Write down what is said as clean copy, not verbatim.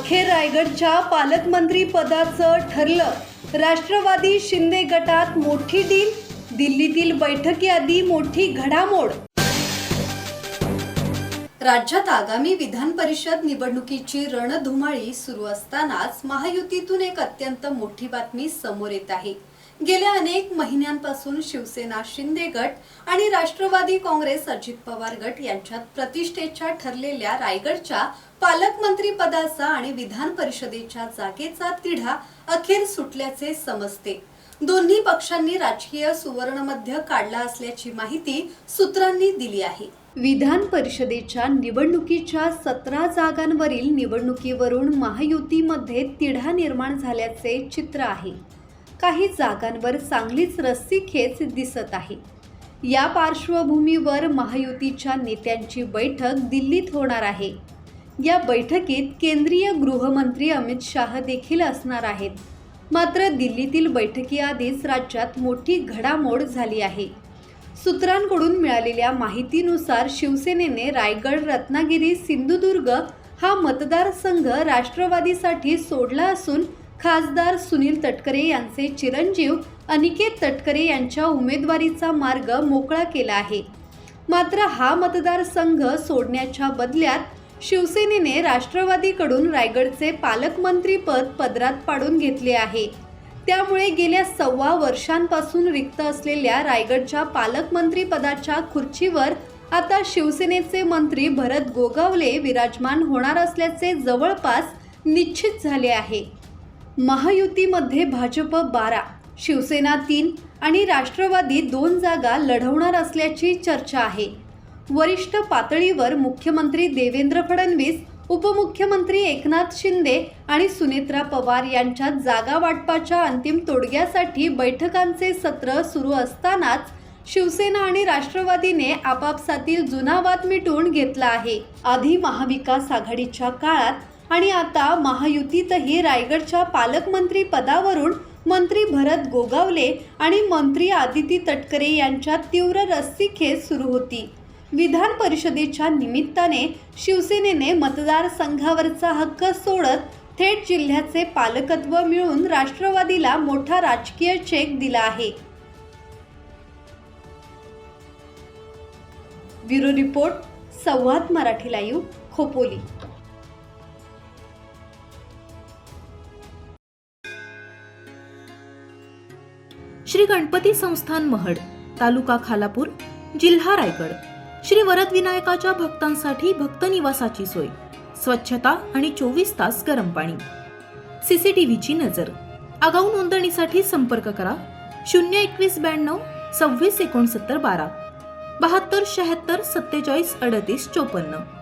अखेर रायगडच्या पालकमंत्री पदाचं ठरलं. राष्ट्रवादी शिंदे गटात मोठी डील. दिल्लीतील बैठकीआधी मोठी घडामोड. राज्यात आगामी विधान परिषद निवडणुकीची रणधुमाळी सुरू असतानाच महायुतीतून एक अत्यंत मोठी बातमी समोर येत आहे. गेल्या अनेक महिन्यांपासून शिवसेना शिंदे गट आणि राष्ट्रवादी काँग्रेस अजित पवार गट यांच्यात प्रतिष्ठेच्या ठरलेल्या रायगडच्या पालकमंत्री पदाचा आणि विधान परिषदेच्या जागेचा तिढा अखेर सुटल्याचे समजते. दोन्ही पक्षांनी राजकीय सुवर्णमध्य काढला असल्याची माहिती सूत्रांनी दिली आहे. विधान परिषदेच्या निवडणुकीच्या 17 जागांवरील निवडणुकीवरून महायुतीमध्ये तिढा निर्माण झाल्याचे चित्र आहे. काही जागांवर चांगलीच रस्सीखेच दिसत आहे. या पार्श्वभूमीवर महायुतीच्या नेत्यांची बैठक दिल्लीत होणार आहे. या बैठकीत केंद्रीय गृहमंत्री अमित शाह देखील असणार आहेत. मात्र दिल्लीतील बैठकीआधीच राज्यात मोठी घडामोड झाली आहे. सूत्रांकडून मिळालेल्या माहितीनुसार शिवसेनेने रायगड, रत्नागिरी, सिंधुदुर्ग हा मतदारसंघ राष्ट्रवादीसाठी सोडला असून खासदार सुनील तटकरे यांचे चिरंजीव अनिकेत तटकरे यांच्या उमेदवारीचा मार्ग मोकळा केला आहे. मात्र हा मतदारसंघ सोडण्याच्या बदल्यात शिवसेनेने राष्ट्रवादीकडून रायगडचे पालकमंत्री पद पदरात पाडून घेतले आहे. त्यामुळे गेल्या 1.25 वर्षांपासून रिक्त असलेल्या रायगडच्या पालकमंत्री पदाच्या खुर्चीवर आता शिवसेनेचे मंत्री भरत गोगावले विराजमान होणार असल्याचे जवळपास निश्चित झाले आहे. महायुतीमध्ये भाजप 12, शिवसेना 3 आणि राष्ट्रवादी 2 जागा लढवणार असल्याची चर्चा आहे. वरिष्ठ पातळीवर मुख्यमंत्री देवेंद्र फडणवीस, उपमुख्यमंत्री एकनाथ शिंदे आणि सुनेत्रा पवार यांच्यात जागा वाटपाच्या अंतिम तोडग्यासाठी बैठकांचे सत्र सुरू असतानाच शिवसेना आणि राष्ट्रवादीने आपापसातील जुना वाद मिटवून घेतला आहे. आधी महाविकास आघाडीच्या काळात आणि आता महायुतीतही रायगडच्या पालकमंत्री पदावरून मंत्री भरत गोगावले आणि मंत्री आदिती तटकरे यांच्यात तीव्र रस्सीखेच सुरू होती. विधान परिषदेच्या निमित्ताने शिवसेनेने मतदारसंघावरचा हक्क सोडत थेट जिल्ह्याचे पालकत्व मिळून राष्ट्रवादीला मोठा राजकीय चेक दिला आहे. ब्युरो रिपोर्ट, संवाद मराठी लाईव्ह, खोपोली. श्री गणपती संस्थान महड, तालुका खालापूर, जिल्हा रायगड. श्री वरदविनायकाच्या भक्तांसाठी भक्त निवासाची सोय, स्वच्छता आणि 24 तास गरम पाणी. सीसीटीव्हीची नजर. आगाऊ नोंदणीसाठी संपर्क करा 02192 26 69 12 72 76 47 38 54.